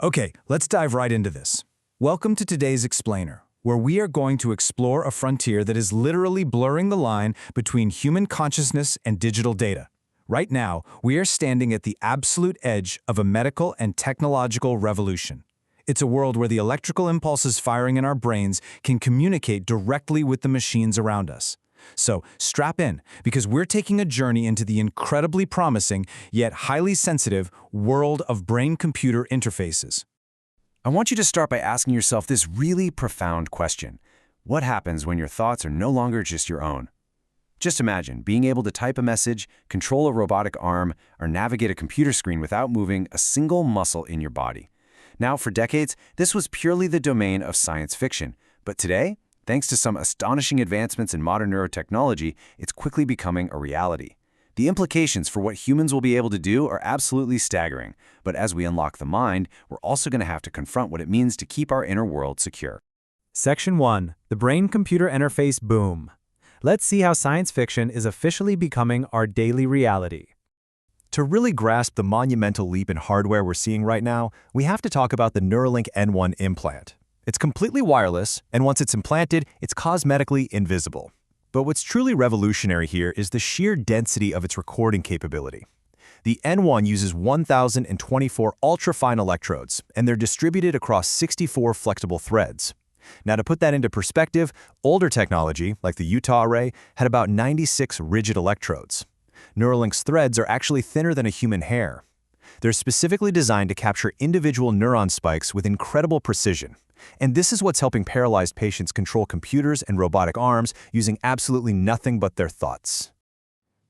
Okay, let's dive right into this. Welcome to today's Explainer, where we are going to explore a frontier that is literally blurring the line between human consciousness and digital data. Right now, we are standing at the absolute edge of a medical and technological revolution. It's a world where the electrical impulses firing in our brains can communicate directly with the machines around us. So strap in, because we're taking a journey into the incredibly promising, yet highly sensitive, world of brain-computer interfaces. I want you to start by asking yourself this really profound question. What happens when your thoughts are no longer just your own? Just imagine being able to type a message, control a robotic arm, or navigate a computer screen without moving a single muscle in your body. Now, for decades, this was purely the domain of science fiction. But today, thanks to some astonishing advancements in modern neurotechnology, it's quickly becoming a reality. The implications for what humans will be able to do are absolutely staggering. But as we unlock the mind, we're also going to have to confront what it means to keep our inner world secure. Section 1. The Brain-Computer Interface Boom. Let's see how science fiction is officially becoming our daily reality. To really grasp the monumental leap in hardware we're seeing right now, we have to talk about the Neuralink N1 implant. It's completely wireless, and once it's implanted, it's cosmetically invisible. But what's truly revolutionary here is the sheer density of its recording capability. The N1 uses 1,024 ultra-fine electrodes, and they're distributed across 64 flexible threads. Now, to put that into perspective, older technology, like the Utah array, had about 96 rigid electrodes. Neuralink's threads are actually thinner than a human hair. They're specifically designed to capture individual neuron spikes with incredible precision. And this is what's helping paralyzed patients control computers and robotic arms using absolutely nothing but their thoughts.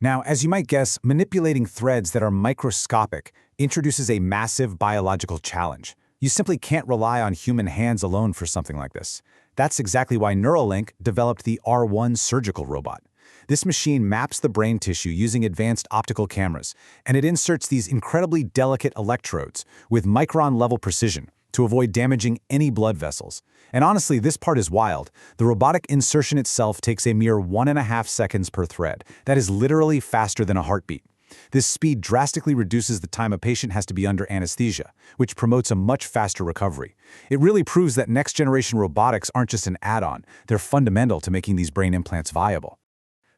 Now, as you might guess, manipulating threads that are microscopic introduces a massive biological challenge. You simply can't rely on human hands alone for something like this. That's exactly why Neuralink developed the R1 surgical robot. This machine maps the brain tissue using advanced optical cameras, and it inserts these incredibly delicate electrodes with micron-level precision to avoid damaging any blood vessels. And honestly, this part is wild. The robotic insertion itself takes a mere 1.5 seconds per thread. That is literally faster than a heartbeat. This speed drastically reduces the time a patient has to be under anesthesia, which promotes a much faster recovery. It really proves that next-generation robotics aren't just an add-on. They're fundamental to making these brain implants viable.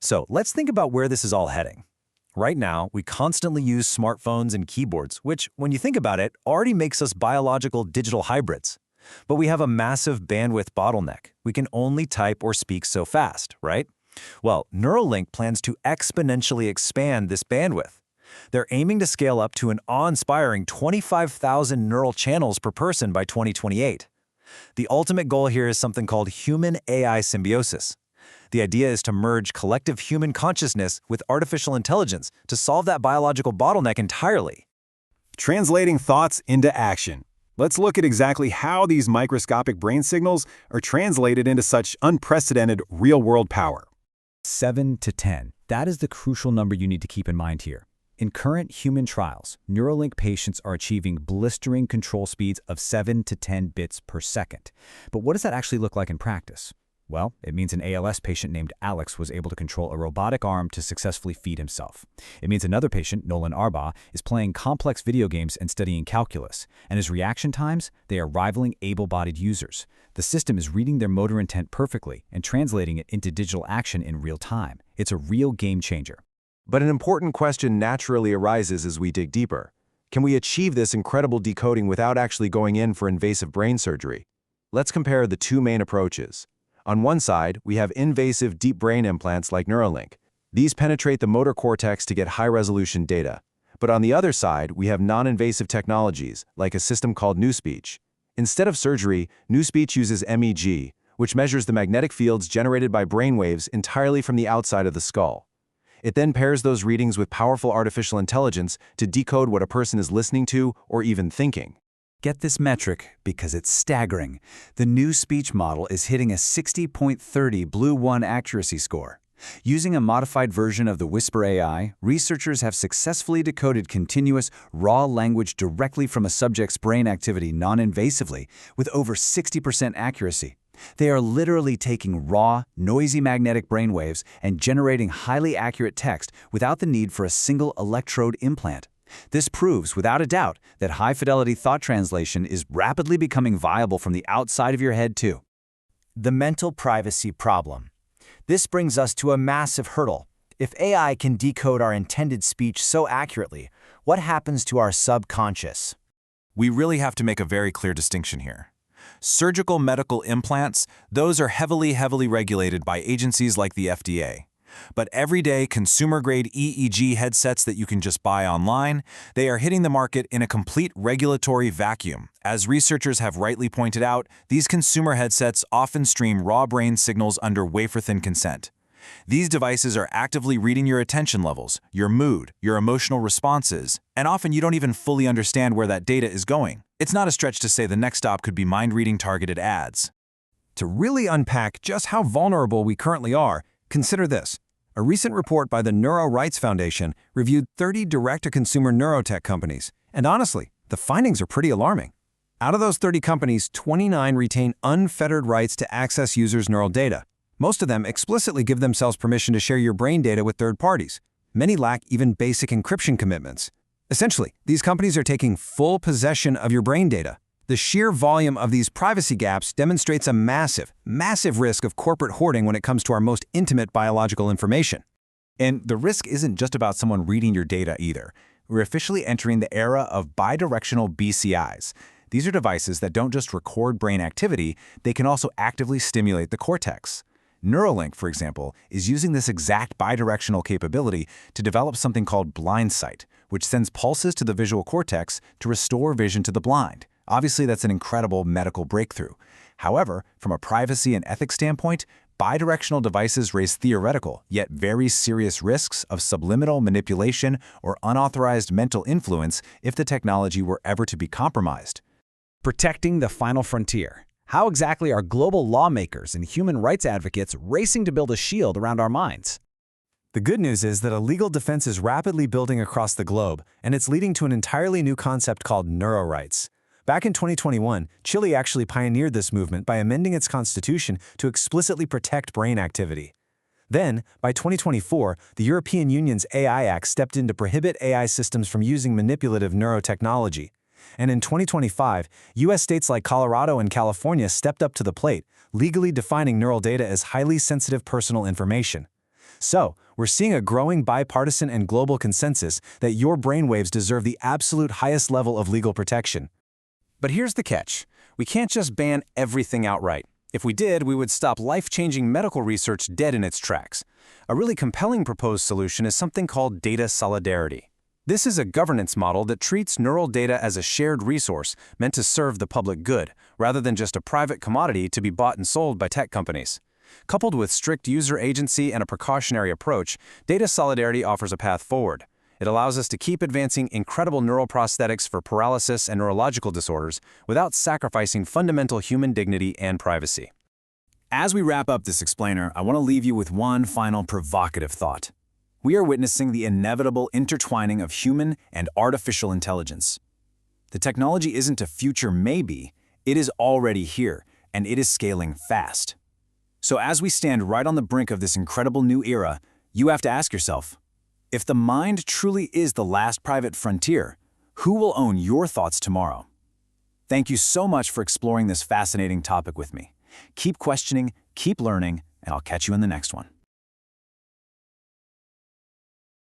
So let's think about where this is all heading. Right now, we constantly use smartphones and keyboards, which, when you think about it, already makes us biological digital hybrids. But we have a massive bandwidth bottleneck. We can only type or speak so fast, right? Well, Neuralink plans to exponentially expand this bandwidth. They're aiming to scale up to an awe-inspiring 25,000 neural channels per person by 2028. The ultimate goal here is something called human-AI symbiosis. The idea is to merge collective human consciousness with artificial intelligence to solve that biological bottleneck entirely. Translating thoughts into action. Let's look at exactly how these microscopic brain signals are translated into such unprecedented real-world power. 7 to 10. That is the crucial number you need to keep in mind here. In current human trials, Neuralink patients are achieving blistering control speeds of 7 to 10 bits per second. But what does that actually look like in practice? Well, it means an ALS patient named Alex was able to control a robotic arm to successfully feed himself. It means another patient, Nolan Arbaugh, is playing complex video games and studying calculus, and his reaction times, they are rivaling able-bodied users. The system is reading their motor intent perfectly and translating it into digital action in real time. It's a real game changer. But an important question naturally arises as we dig deeper. Can we achieve this incredible decoding without actually going in for invasive brain surgery? Let's compare the two main approaches. On one side, we have invasive deep brain implants like Neuralink. These penetrate the motor cortex to get high-resolution data. But on the other side, we have non-invasive technologies, like a system called NewSpeech. Instead of surgery, NewSpeech uses MEG, which measures the magnetic fields generated by brainwaves entirely from the outside of the skull. It then pairs those readings with powerful artificial intelligence to decode what a person is listening to or even thinking. Get this metric because it's staggering. The new speech model is hitting a 60.30 Blue 1 accuracy score. Using a modified version of the Whisper AI, researchers have successfully decoded continuous, raw language directly from a subject's brain activity non-invasively with over 60% accuracy. They are literally taking raw, noisy magnetic brainwaves and generating highly accurate text without the need for a single electrode implant. This proves, without a doubt, that high-fidelity thought translation is rapidly becoming viable from the outside of your head, too. The mental privacy problem. This brings us to a massive hurdle. If AI can decode our intended speech so accurately, what happens to our subconscious? We really have to make a very clear distinction here. Surgical medical implants, those are heavily regulated by agencies like the FDA. But everyday consumer-grade EEG headsets that you can just buy online, they are hitting the market in a complete regulatory vacuum. As researchers have rightly pointed out, these consumer headsets often stream raw brain signals under wafer-thin consent. These devices are actively reading your attention levels, your mood, your emotional responses, and often you don't even fully understand where that data is going. It's not a stretch to say the next stop could be mind-reading targeted ads. To really unpack just how vulnerable we currently are, consider this. A recent report by the Neuralink Foundation reviewed 30 direct-to-consumer neurotech companies, and honestly, the findings are pretty alarming. Out of those 30 companies, 29 retain unfettered rights to access users' neural data. Most of them explicitly give themselves permission to share your brain data with third parties. Many lack even basic encryption commitments. Essentially, these companies are taking full possession of your brain data. The sheer volume of these privacy gaps demonstrates a massive risk of corporate hoarding when it comes to our most intimate biological information. And the risk isn't just about someone reading your data either. We're officially entering the era of bidirectional BCIs. These are devices that don't just record brain activity, they can also actively stimulate the cortex. Neuralink, for example, is using this exact bidirectional capability to develop something called blind sight, which sends pulses to the visual cortex to restore vision to the blind. Obviously, that's an incredible medical breakthrough. However, from a privacy and ethics standpoint, bidirectional devices raise theoretical, yet very serious risks of subliminal manipulation or unauthorized mental influence if the technology were ever to be compromised. Protecting the final frontier. How exactly are global lawmakers and human rights advocates racing to build a shield around our minds? The good news is that a legal defense is rapidly building across the globe, and it's leading to an entirely new concept called neurorights. Back in 2021, Chile actually pioneered this movement by amending its constitution to explicitly protect brain activity. Then, by 2024, the European Union's AI Act stepped in to prohibit AI systems from using manipulative neurotechnology. And in 2025, U.S. states like Colorado and California stepped up to the plate, legally defining neural data as highly sensitive personal information. So, we're seeing a growing bipartisan and global consensus that your brainwaves deserve the absolute highest level of legal protection. But here's the catch. We can't just ban everything outright. If we did, we would stop life-changing medical research dead in its tracks. A really compelling proposed solution is something called data solidarity. This is a governance model that treats neural data as a shared resource meant to serve the public good, rather than just a private commodity to be bought and sold by tech companies. Coupled with strict user agency and a precautionary approach, data solidarity offers a path forward. It allows us to keep advancing incredible neural prosthetics for paralysis and neurological disorders without sacrificing fundamental human dignity and privacy. As we wrap up this explainer, I want to leave you with one final provocative thought. We are witnessing the inevitable intertwining of human and artificial intelligence. The technology isn't a future maybe, it is already here, and it is scaling fast. So as we stand right on the brink of this incredible new era, you have to ask yourself, if the mind truly is the last private frontier, who will own your thoughts tomorrow? Thank you so much for exploring this fascinating topic with me. Keep questioning, keep learning, and I'll catch you in the next one.